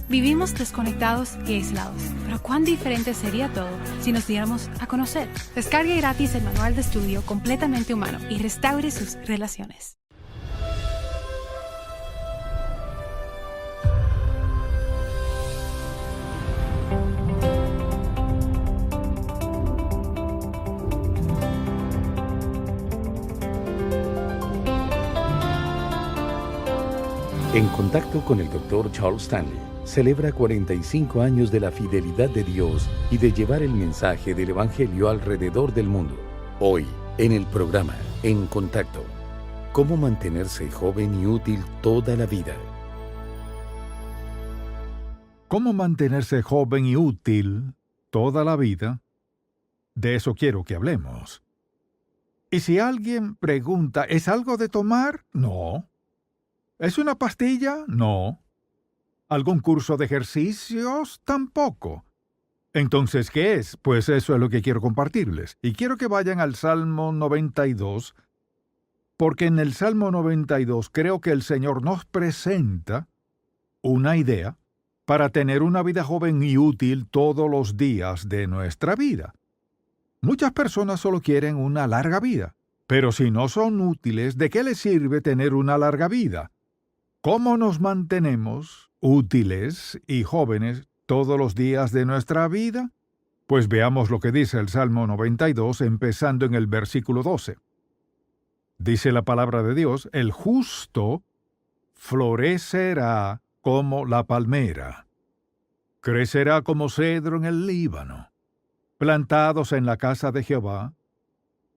Vivimos desconectados y aislados, pero cuán diferente sería todo si nos diéramos a conocer. Descargue gratis el manual de estudio completamente humano y restaure sus relaciones. En contacto con el Dr. Charles Stanley, celebra 45 años de la fidelidad de Dios y de llevar el mensaje del Evangelio alrededor del mundo. Hoy, en el programa En Contacto, ¿cómo mantenerse joven y útil toda la vida? ¿Cómo mantenerse joven y útil toda la vida? De eso quiero que hablemos. Y si alguien pregunta, ¿es algo de tomar? No. ¿Es una pastilla? No. ¿Algún curso de ejercicios? Tampoco. Entonces, ¿qué es? Pues eso es lo que quiero compartirles. Y quiero que vayan al Salmo 92, porque en el Salmo 92 creo que el Señor nos presenta una idea para tener una vida joven y útil todos los días de nuestra vida. Muchas personas solo quieren una larga vida, pero si no son útiles, ¿de qué les sirve tener una larga vida? ¿Cómo nos mantenemos útiles y jóvenes todos los días de nuestra vida? Pues veamos lo que dice el Salmo 92, empezando en el versículo 12. Dice la palabra de Dios, el justo florecerá como la palmera, crecerá como cedro en el Líbano, plantados en la casa de Jehová,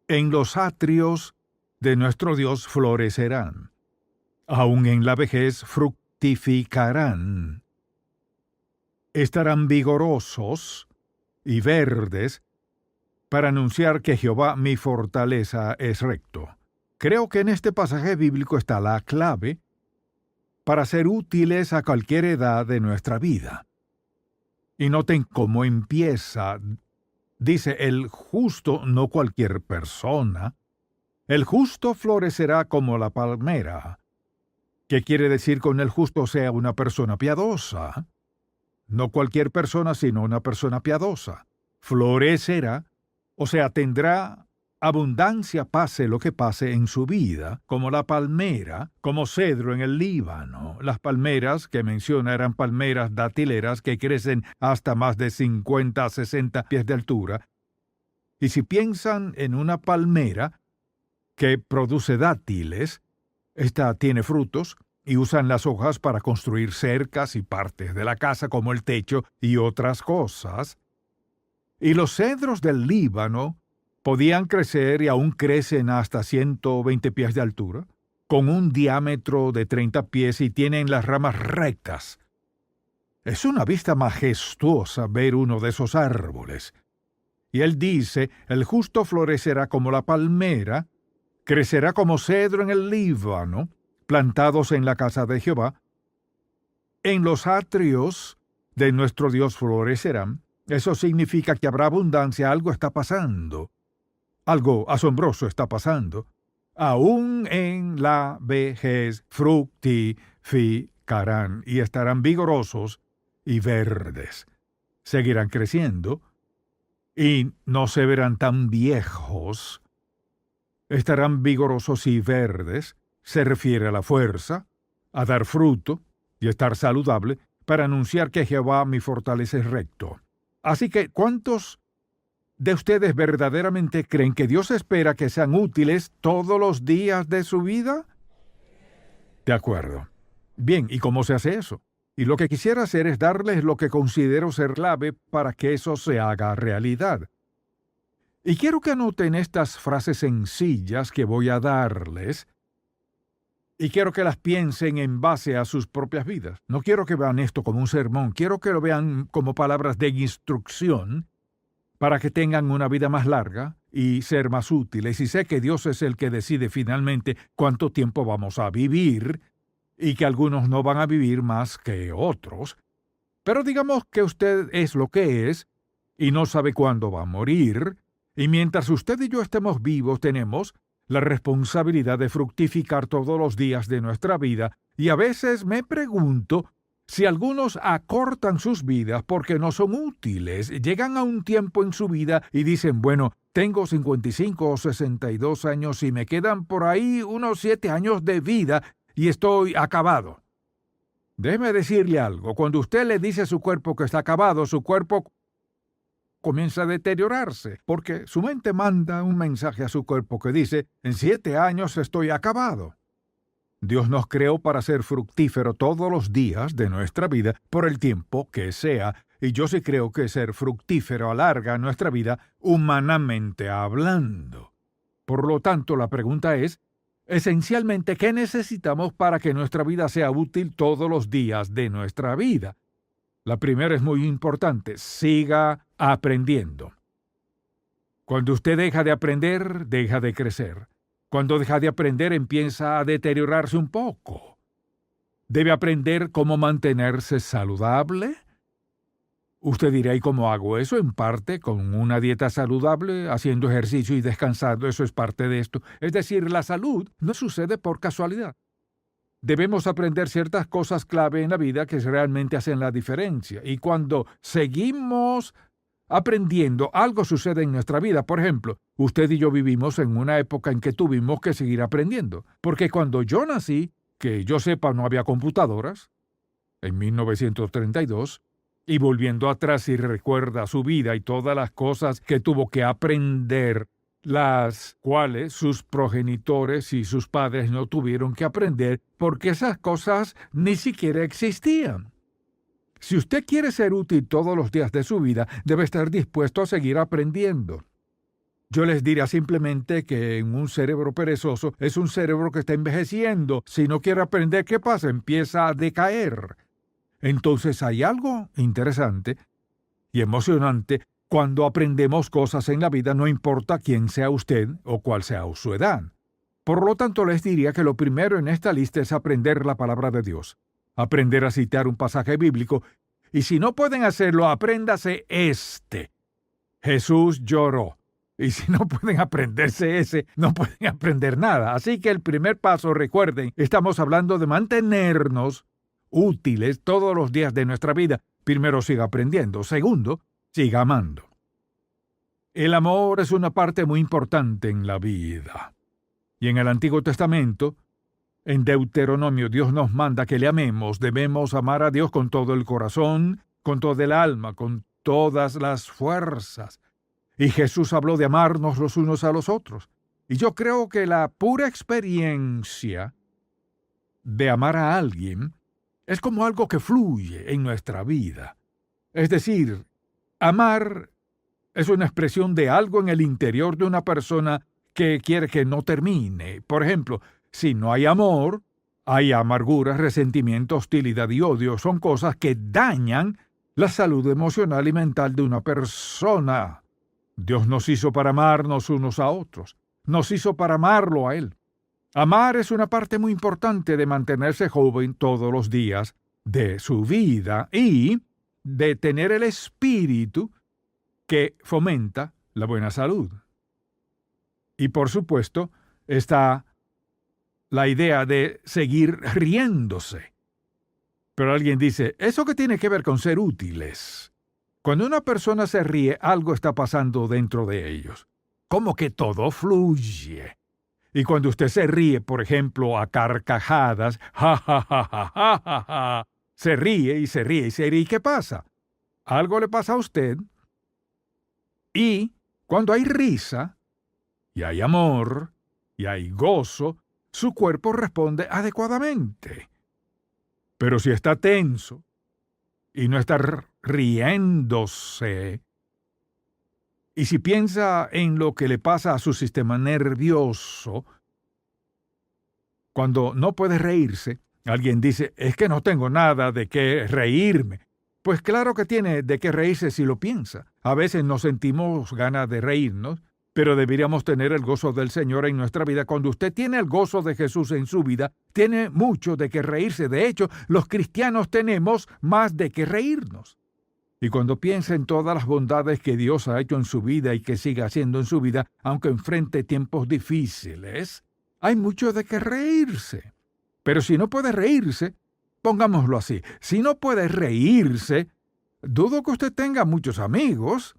en los atrios de nuestro Dios florecerán. Aun en la vejez fructificarán. Estarán vigorosos y verdes para anunciar que Jehová mi fortaleza es recto. Creo que en este pasaje bíblico está la clave para ser útiles a cualquier edad de nuestra vida. Y noten cómo empieza. Dice, el justo, no cualquier persona. El justo florecerá como la palmera. ¿Qué quiere decir con el justo sea una persona piadosa? No cualquier persona, sino una persona piadosa. Florecerá, o sea, tendrá abundancia pase lo que pase en su vida, como la palmera, como cedro en el Líbano. Las palmeras que menciona eran palmeras datileras que crecen hasta más de 50 a 60 pies de altura. Y si piensan en una palmera que produce dátiles, esta tiene frutos y usan las hojas para construir cercas y partes de la casa como el techo y otras cosas. Y los cedros del Líbano podían crecer y aún crecen hasta 120 pies de altura, con un diámetro de 30 pies y tienen las ramas rectas. Es una vista majestuosa ver uno de esos árboles. Y él dice, el justo florecerá como la palmera, crecerá como cedro en el Líbano, plantados en la casa de Jehová. En los atrios de nuestro Dios florecerán. Eso significa que habrá abundancia, algo está pasando. Algo asombroso está pasando. Aún en la vejez fructificarán y estarán vigorosos y verdes. Seguirán creciendo y no se verán tan viejos. Estarán vigorosos y verdes, se refiere a la fuerza, a dar fruto y estar saludable para anunciar que Jehová mi fortaleza es recto. Así que, ¿cuántos de ustedes verdaderamente creen que Dios espera que sean útiles todos los días de su vida? De acuerdo. Bien, ¿y cómo se hace eso? Y lo que quisiera hacer es darles lo que considero ser clave para que eso se haga realidad. Y quiero que anoten estas frases sencillas que voy a darles, y quiero que las piensen en base a sus propias vidas. No quiero que vean esto como un sermón, quiero que lo vean como palabras de instrucción para que tengan una vida más larga y ser más útiles. Y sé que Dios es el que decide finalmente cuánto tiempo vamos a vivir, y que algunos no van a vivir más que otros. Pero digamos que usted es lo que es y no sabe cuándo va a morir. Y mientras usted y yo estemos vivos, tenemos la responsabilidad de fructificar todos los días de nuestra vida. Y a veces me pregunto, Si algunos acortan sus vidas porque no son útiles, llegan a un tiempo en su vida y dicen, bueno, tengo 55 o 62 años y me quedan por ahí unos 7 años de vida y estoy acabado. Déjeme decirle algo, cuando usted le dice a su cuerpo que está acabado, su cuerpo comienza a deteriorarse, porque su mente manda un mensaje a su cuerpo que dice, en 7 años estoy acabado. Dios nos creó para ser fructífero todos los días de nuestra vida por el tiempo que sea, y yo sí creo que ser fructífero alarga nuestra vida humanamente hablando. Por lo tanto, la pregunta es, esencialmente, ¿qué necesitamos para que nuestra vida sea útil todos los días de nuestra vida? La primera es muy importante, siga aprendiendo. Cuando usted deja de aprender, deja de crecer. Cuando deja de aprender, empieza a deteriorarse un poco. Debe aprender cómo mantenerse saludable. Usted dirá, ¿y cómo hago eso? En parte, con una dieta saludable, haciendo ejercicio y descansando, eso es parte de esto. Es decir, la salud no sucede por casualidad. Debemos aprender ciertas cosas clave en la vida que realmente hacen la diferencia. Y cuando seguimos aprendiendo, algo sucede en nuestra vida. Por ejemplo, usted y yo vivimos en una época en que tuvimos que seguir aprendiendo. Porque cuando yo nací, que yo sepa no había computadoras, en 1932, y volviendo atrás y recuerda su vida y todas las cosas que tuvo que aprender, las cuales sus progenitores y sus padres no tuvieron que aprender, porque esas cosas ni siquiera existían. Si usted quiere ser útil todos los días de su vida, debe estar dispuesto a seguir aprendiendo. Yo les diría simplemente que en un cerebro perezoso es un cerebro que está envejeciendo. Si no quiere aprender, ¿qué pasa? Empieza a decaer. Entonces hay algo interesante y emocionante cuando aprendemos cosas en la vida, no importa quién sea usted o cuál sea su edad. Por lo tanto, les diría que lo primero en esta lista es aprender la palabra de Dios. Aprender a citar un pasaje bíblico, y si no pueden hacerlo, apréndase este. Jesús lloró. Y si no pueden aprenderse ese, no pueden aprender nada. Así que el primer paso, recuerden, estamos hablando de mantenernos útiles todos los días de nuestra vida. Primero, siga aprendiendo. Segundo, siga amando. El amor es una parte muy importante en la vida. Y en el Antiguo Testamento, en Deuteronomio, Dios nos manda que le amemos. Debemos amar a Dios con todo el corazón, con toda el alma, con todas las fuerzas. Y Jesús habló de amarnos los unos a los otros. Y yo creo que la pura experiencia de amar a alguien es como algo que fluye en nuestra vida. Es decir, amar es una expresión de algo en el interior de una persona que quiere que no termine. Por ejemplo, si no hay amor, hay amargura, resentimiento, hostilidad y odio. Son cosas que dañan la salud emocional y mental de una persona. Dios nos hizo para amarnos unos a otros. Nos hizo para amarlo a Él. Amar es una parte muy importante de mantenerse joven todos los días de su vida y de tener el espíritu que fomenta la buena salud. Y por supuesto, está la idea de seguir riéndose. Pero alguien dice, ¿eso qué tiene que ver con ser útiles? Cuando una persona se ríe, algo está pasando dentro de ellos. Como que todo fluye. Y cuando usted se ríe, por ejemplo, a carcajadas, ja, ja, ja, ja, ja, ja, ja, se ríe y se ríe y se ríe. ¿Y qué pasa? Algo le pasa a usted. Y cuando hay risa, y hay amor, y hay gozo, su cuerpo responde adecuadamente. Pero si está tenso y no está riéndose, y si piensa en lo que le pasa a su sistema nervioso, cuando no puede reírse, alguien dice, es que no tengo nada de qué reírme. Pues claro que tiene de qué reírse si lo piensa. A veces nos sentimos ganas de reírnos, pero deberíamos tener el gozo del Señor en nuestra vida. Cuando usted tiene el gozo de Jesús en su vida, tiene mucho de qué reírse. De hecho, los cristianos tenemos más de qué reírnos. Y cuando piensa en todas las bondades que Dios ha hecho en su vida y que sigue haciendo en su vida, aunque enfrente tiempos difíciles, hay mucho de qué reírse. Pero si no puede reírse, Pongámoslo así, si no puede reírse, dudo que usted tenga muchos amigos.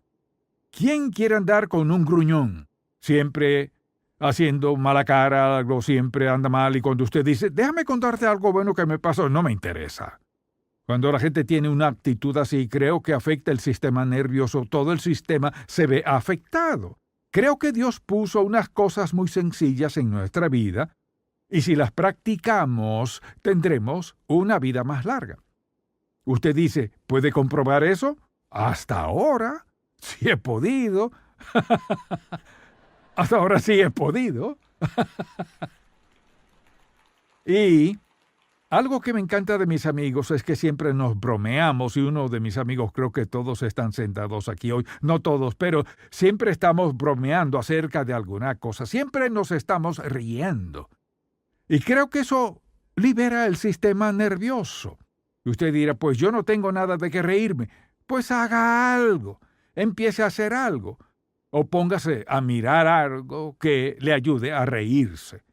¿Quién quiere andar con un gruñón? Siempre haciendo mala cara, algo siempre anda mal, y cuando usted dice, déjame contarte algo bueno que me pasó, no me interesa. Cuando la gente tiene una actitud así, creo que afecta el sistema nervioso, todo el sistema se ve afectado. Creo que Dios puso unas cosas muy sencillas en nuestra vida, y si las practicamos, tendremos una vida más larga. Usted dice, ¿puede comprobar eso? Hasta ahora, sí he podido. Hasta ahora sí he podido. Y algo que me encanta de mis amigos es que siempre nos bromeamos, y uno de mis amigos, creo que todos están sentados aquí hoy, no todos, pero siempre estamos bromeando acerca de alguna cosa, siempre nos estamos riendo. Y creo que eso libera el sistema nervioso. Y usted dirá, pues yo no tengo nada de qué reírme. Pues haga algo, empiece a hacer algo, o póngase a mirar algo que le ayude a reírse.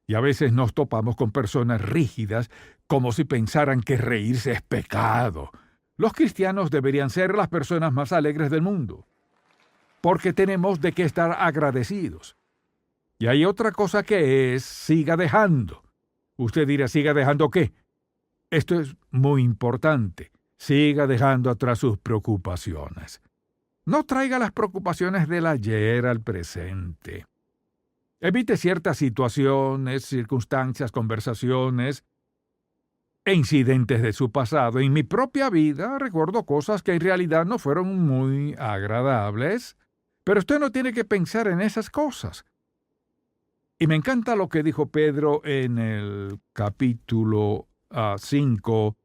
Y a veces nos topamos con personas rígidas, como si pensaran que reírse es pecado. Los cristianos deberían ser las personas más alegres del mundo, porque tenemos de qué estar agradecidos. Y hay otra cosa que es, siga dejando. Usted dirá, ¿siga dejando qué? Esto es muy importante. Siga dejando atrás sus preocupaciones. No traiga las preocupaciones del ayer al presente. Evite ciertas situaciones, circunstancias, conversaciones e incidentes de su pasado. En mi propia vida recuerdo cosas que en realidad no fueron muy agradables, pero usted no tiene que pensar en esas cosas. Y me encanta lo que dijo Pedro en el capítulo 5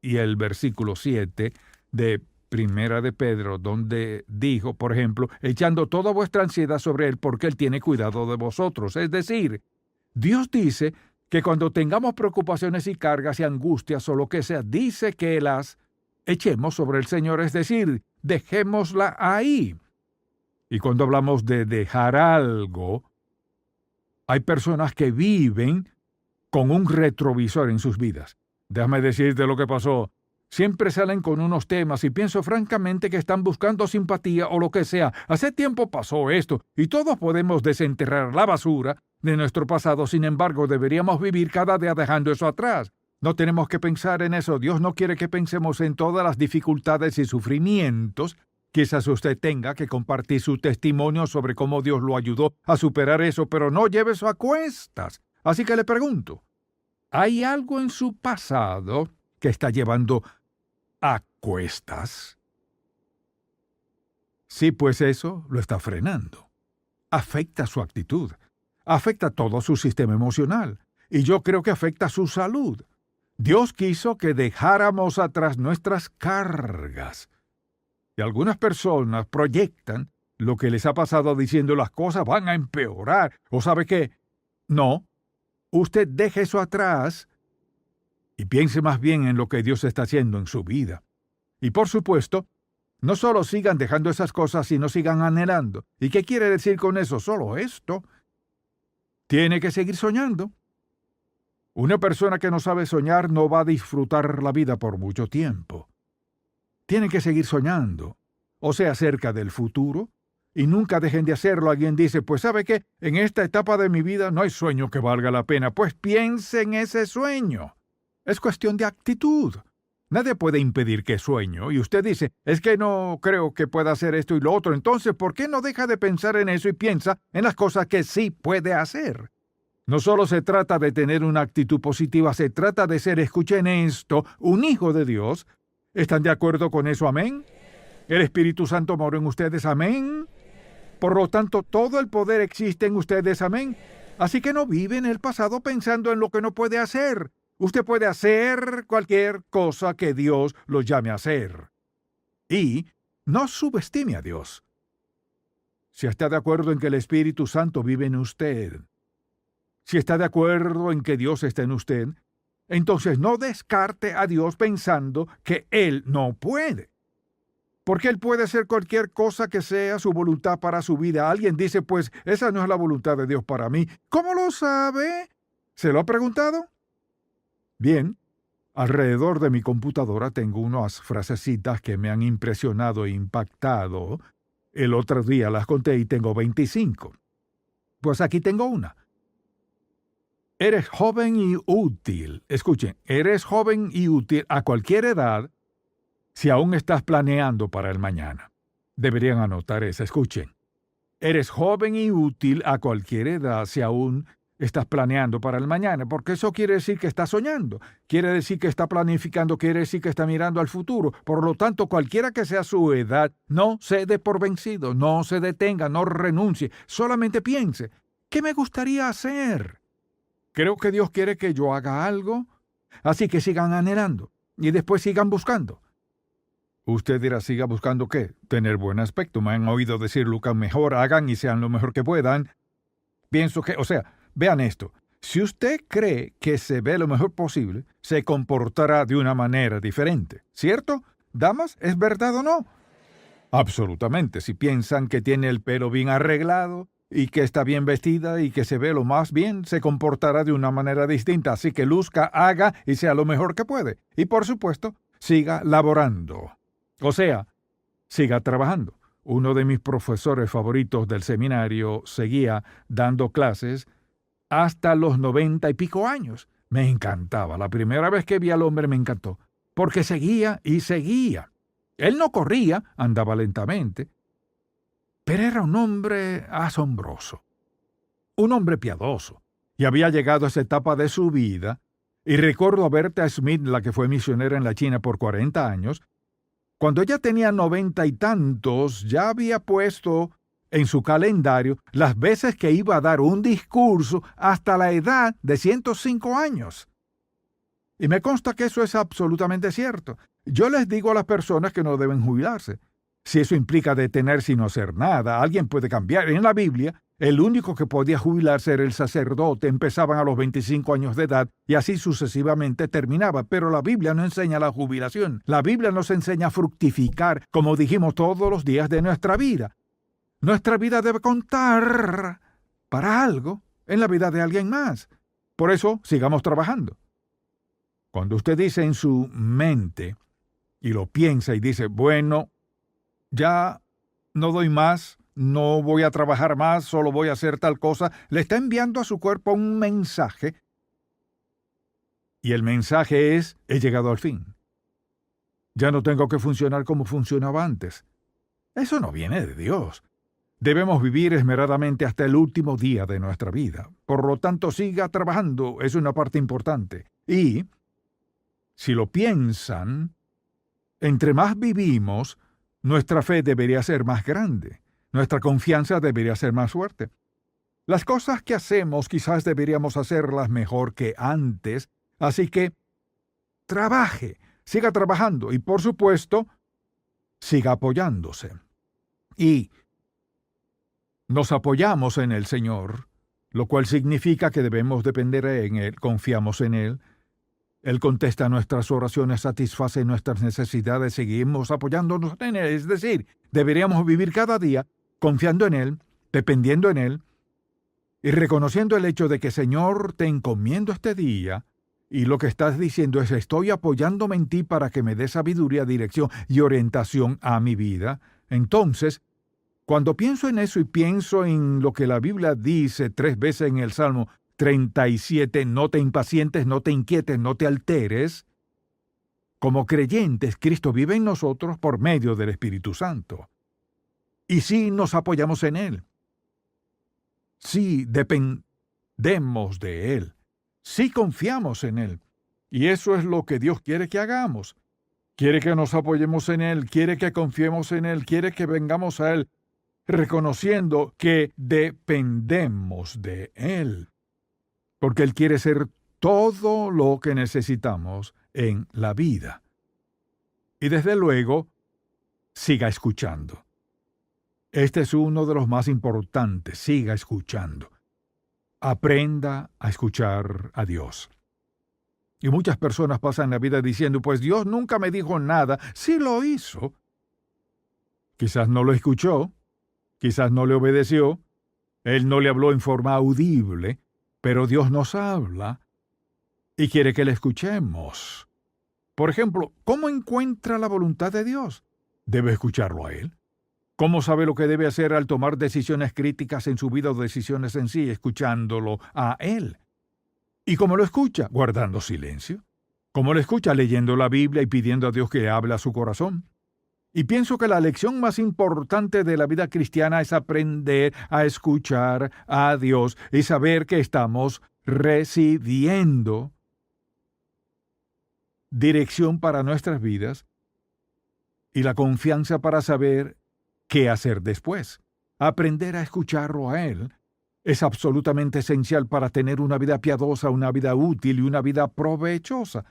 y el versículo 7 de Primera de Pedro, donde dijo, por ejemplo, echando toda vuestra ansiedad sobre Él porque Él tiene cuidado de vosotros. Es decir, Dios dice que cuando tengamos preocupaciones y cargas y angustias o lo que sea, dice que las echemos sobre el Señor, es decir, dejémosla ahí. Y cuando hablamos de dejar algo, hay personas que viven con un retrovisor en sus vidas. Déjame decirte lo que pasó. Siempre salen con unos temas y pienso francamente que están buscando simpatía o lo que sea. Hace tiempo pasó esto y todos podemos desenterrar la basura de nuestro pasado. Sin embargo, deberíamos vivir cada día dejando eso atrás. No tenemos que pensar en eso. Dios no quiere que pensemos en todas las dificultades y sufrimientos. Quizás usted tenga que compartir su testimonio sobre cómo Dios lo ayudó a superar eso, pero no lleve eso a cuestas. Así que le pregunto, ¿hay algo en su pasado que está llevando a cuestas? Sí, pues eso lo está frenando. Afecta su actitud, afecta todo su sistema emocional, y yo creo que afecta su salud. Dios quiso que dejáramos atrás nuestras cargas. Y algunas personas proyectan lo que les ha pasado diciendo las cosas van a empeorar. ¿O sabe qué? No. Usted deje eso atrás y piense más bien en lo que Dios está haciendo en su vida. Y por supuesto, no solo sigan dejando esas cosas, sino sigan anhelando. ¿Y qué quiere decir con eso? Solo esto. Tiene que seguir soñando. Una persona que no sabe soñar no va a disfrutar la vida por mucho tiempo. Tienen que seguir soñando, o sea, acerca del futuro, y nunca dejen de hacerlo. Alguien dice, pues ¿sabe qué? En esta etapa de mi vida no hay sueño que valga la pena. Pues piense en ese sueño. Es cuestión de actitud. Nadie puede impedir que sueño. Y usted dice, es que no creo que pueda hacer esto y lo otro. Entonces, ¿por qué no deja de pensar en eso y piensa en las cosas que sí puede hacer? No solo se trata de tener una actitud positiva, se trata de ser, escuchen esto, un hijo de Dios. ¿Están de acuerdo con eso? Amén. El Espíritu Santo moró en ustedes. Amén. Por lo tanto, todo el poder existe en ustedes. Amén. Así que no vive en el pasado pensando en lo que no puede hacer. Usted puede hacer cualquier cosa que Dios lo llame a hacer. Y no subestime a Dios. Si está de acuerdo en que el Espíritu Santo vive en usted, si está de acuerdo en que Dios está en usted, entonces no descarte a Dios pensando que Él no puede. Porque Él puede hacer cualquier cosa que sea su voluntad para su vida. Alguien dice, pues, esa no es la voluntad de Dios para mí. ¿Cómo lo sabe? ¿Se lo ha preguntado? Bien, Alrededor de mi computadora tengo unas frasecitas que me han impresionado e impactado. El otro día las conté y tengo 25. Pues aquí tengo una. Eres joven y útil. Escuchen, eres joven y útil a cualquier edad si aún estás planeando para el mañana. Deberían anotar esa. Escuchen. Eres joven y útil a cualquier edad si aún estás planeando para el mañana, porque eso quiere decir que está soñando, quiere decir que está planificando, quiere decir que está mirando al futuro. Por lo tanto, cualquiera que sea su edad, no se dé por vencido, no se detenga, no renuncie, solamente piense, ¿qué me gustaría hacer? Creo que Dios quiere que yo haga algo, así que sigan anhelando y después sigan buscando. Usted dirá, ¿siga buscando qué? Tener buen aspecto. Me han oído decir, Lucas, mejor hagan y sean lo mejor que puedan. Pienso que, vean esto. Si usted cree que se ve lo mejor posible, se comportará de una manera diferente. ¿Cierto? Damas, ¿es verdad o no? Absolutamente. Si piensan que tiene el pelo bien arreglado y que está bien vestida y que se ve lo más bien, se comportará de una manera distinta. Así que luzca, haga y sea lo mejor que puede. Y por supuesto, siga laborando. Siga trabajando. Uno de mis profesores favoritos del seminario seguía dando clases hasta los 90 y pico años. Me encantaba. La primera vez que vi al hombre me encantó, porque seguía y seguía. Él no corría, andaba lentamente, pero era un hombre asombroso, un hombre piadoso, y había llegado a esa etapa de su vida, y recuerdo a Berta Smith, la que fue misionera en la China por 40 años, cuando ella tenía 90 y tantos, ya había puesto en su calendario las veces que iba a dar un discurso hasta la edad de 105 años. Y me consta que eso es absolutamente cierto. Yo les digo a las personas que no deben jubilarse. Si eso implica detenerse y no hacer nada, alguien puede cambiar. En la Biblia, el único que podía jubilarse era el sacerdote. Empezaban a los 25 años de edad y así sucesivamente terminaba. Pero la Biblia no enseña la jubilación. La Biblia nos enseña a fructificar, como dijimos, todos los días de nuestra vida. Nuestra vida debe contar para algo en la vida de alguien más. Por eso, sigamos trabajando. Cuando usted dice en su mente y lo piensa y dice, bueno, ya no doy más, no voy a trabajar más, solo voy a hacer tal cosa, le está enviando a su cuerpo un mensaje. Y el mensaje es, he llegado al fin. Ya no tengo que funcionar como funcionaba antes. Eso no viene de Dios. Debemos vivir esmeradamente hasta el último día de nuestra vida. Por lo tanto, siga trabajando, es una parte importante. Y, si lo piensan, entre más vivimos, nuestra fe debería ser más grande. Nuestra confianza debería ser más fuerte. Las cosas que hacemos quizás deberíamos hacerlas mejor que antes, así que trabaje, siga trabajando y, por supuesto, siga apoyándose. Y nos apoyamos en el Señor, lo cual significa que debemos depender en Él, confiamos en Él. Él contesta nuestras oraciones, satisface nuestras necesidades, seguimos apoyándonos en Él. Es decir, deberíamos vivir cada día confiando en Él, dependiendo en Él, y reconociendo el hecho de que, Señor, te encomiendo este día, y lo que estás diciendo es, estoy apoyándome en ti para que me dé sabiduría, dirección y orientación a mi vida. Entonces, cuando pienso en eso y pienso en lo que la Biblia dice 3 veces en el Salmo 37, no te impacientes, no te inquietes, no te alteres, como creyentes, Cristo vive en nosotros por medio del Espíritu Santo. Y sí nos apoyamos en Él. Sí dependemos de Él. Sí confiamos en Él. Y eso es lo que Dios quiere que hagamos. Quiere que nos apoyemos en Él, quiere que confiemos en Él, quiere que vengamos a Él, reconociendo que dependemos de Él. Porque Él quiere ser todo lo que necesitamos en la vida. Y desde luego, siga escuchando. Este es uno de los más importantes. Siga escuchando. Aprenda a escuchar a Dios. Y muchas personas pasan la vida diciendo, pues Dios nunca me dijo nada. Sí lo hizo. Quizás no lo escuchó, quizás no le obedeció, Él no le habló en forma audible, pero Dios nos habla y quiere que le escuchemos. Por ejemplo, ¿cómo encuentra la voluntad de Dios? Debe escucharlo a Él. ¿Cómo sabe lo que debe hacer al tomar decisiones críticas en su vida o decisiones en sí? Escuchándolo a Él. ¿Y cómo lo escucha? Guardando silencio. ¿Cómo lo escucha? Leyendo la Biblia y pidiendo a Dios que hable a su corazón. Y pienso que la lección más importante de la vida cristiana es aprender a escuchar a Dios y saber que estamos recibiendo dirección para nuestras vidas y la confianza para saber qué hacer después. Aprender a escucharlo a Él es absolutamente esencial para tener una vida piadosa, una vida útil y una vida provechosa.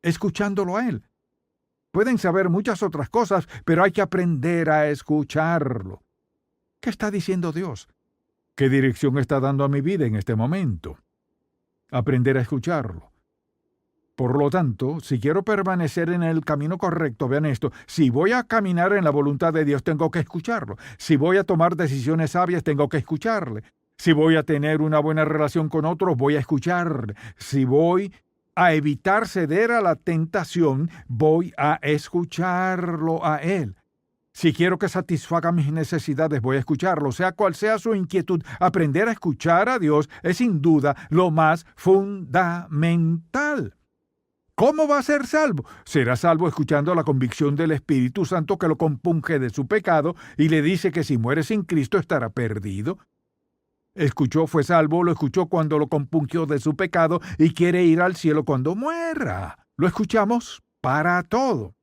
Escuchándolo a Él. Pueden saber muchas otras cosas, pero hay que aprender a escucharlo. ¿Qué está diciendo Dios? ¿Qué dirección está dando a mi vida en este momento? Aprender a escucharlo. Por lo tanto, si quiero permanecer en el camino correcto, vean esto, si voy a caminar en la voluntad de Dios, tengo que escucharlo. Si voy a tomar decisiones sabias, tengo que escucharle. Si voy a tener una buena relación con otros, voy a escucharle. Si voy a evitar ceder a la tentación, voy a escucharlo a Él. Si quiero que satisfaga mis necesidades, voy a escucharlo, sea cual sea su inquietud. Aprender a escuchar a Dios es sin duda lo más fundamental. ¿Cómo va a ser salvo? Será salvo escuchando la convicción del Espíritu Santo que lo compunge de su pecado y le dice que si muere sin Cristo estará perdido. Fue salvo, lo escuchó cuando lo compungió de su pecado y quiere ir al cielo cuando muera. Lo escuchamos para todo.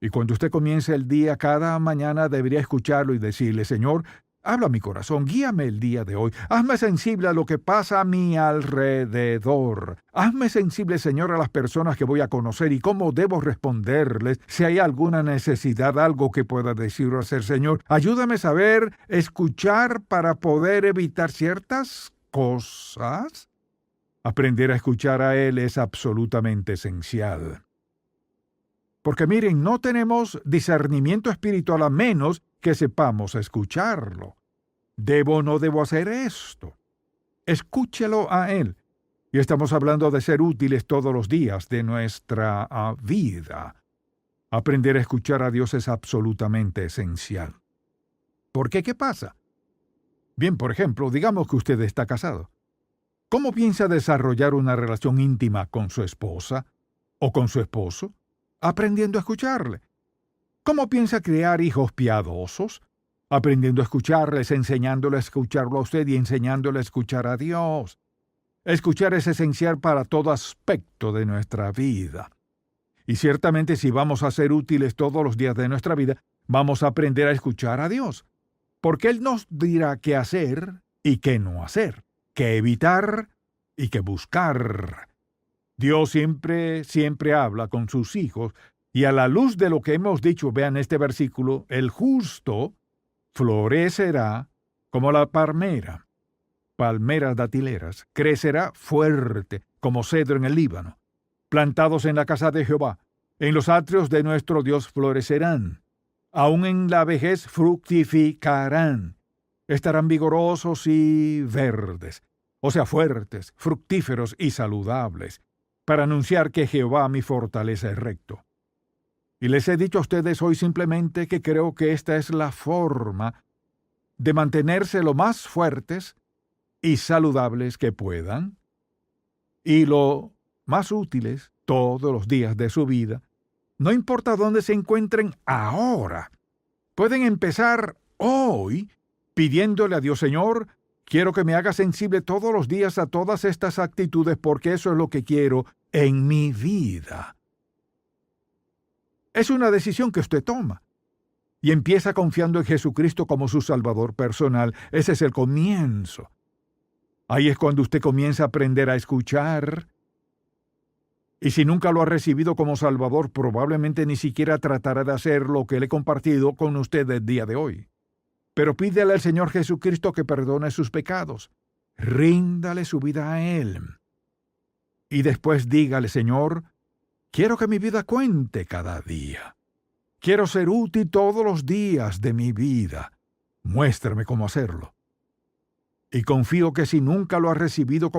Y cuando usted comience el día, cada mañana debería escucharlo y decirle, Señor, habla a mi corazón, guíame el día de hoy. Hazme sensible a lo que pasa a mi alrededor. Hazme sensible, Señor, a las personas que voy a conocer y cómo debo responderles. Si hay alguna necesidad, algo que pueda decir o hacer, Señor, ayúdame a saber escuchar para poder evitar ciertas cosas. Aprender a escuchar a Él es absolutamente esencial. Porque miren, no tenemos discernimiento espiritual a menos que sepamos escucharlo. ¿Debo o no debo hacer esto? Escúchelo a Él. Y estamos hablando de ser útiles todos los días de nuestra vida. Aprender a escuchar a Dios es absolutamente esencial. ¿Por qué? ¿Qué pasa? Bien, por ejemplo, digamos que usted está casado. ¿Cómo piensa desarrollar una relación íntima con su esposa o con su esposo? Aprendiendo a escucharle. ¿Cómo piensa criar hijos piadosos? Aprendiendo a escucharles, enseñándole a escucharlo a usted y enseñándole a escuchar a Dios. Escuchar es esencial para todo aspecto de nuestra vida. Y ciertamente si vamos a ser útiles todos los días de nuestra vida, vamos a aprender a escuchar a Dios. Porque Él nos dirá qué hacer y qué no hacer, qué evitar y qué buscar. Dios siempre habla con sus hijos, y a la luz de lo que hemos dicho, vean este versículo, el justo florecerá como la palmeras datileras, crecerá fuerte como cedro en el Líbano, plantados en la casa de Jehová, en los atrios de nuestro Dios florecerán, aun en la vejez fructificarán, estarán vigorosos y verdes, o sea, fuertes, fructíferos y saludables, para anunciar que Jehová mi fortaleza es recto. Y les he dicho a ustedes hoy simplemente que creo que esta es la forma de mantenerse lo más fuertes y saludables que puedan, y lo más útiles todos los días de su vida, no importa dónde se encuentren ahora. Pueden empezar hoy pidiéndole a Dios, Señor, quiero que me haga sensible todos los días a todas estas actitudes porque eso es lo que quiero en mi vida. Es una decisión que usted toma y empieza confiando en Jesucristo como su Salvador personal. Ese es el comienzo. Ahí es cuando usted comienza a aprender a escuchar. Y si nunca lo ha recibido como Salvador, probablemente ni siquiera tratará de hacer lo que le he compartido con usted el día de hoy. Pero pídele al Señor Jesucristo que perdone sus pecados. Ríndale su vida a Él. Y después dígale, Señor, quiero que mi vida cuente cada día. Quiero ser útil todos los días de mi vida. Muéstrame cómo hacerlo. Y confío que si nunca lo has recibido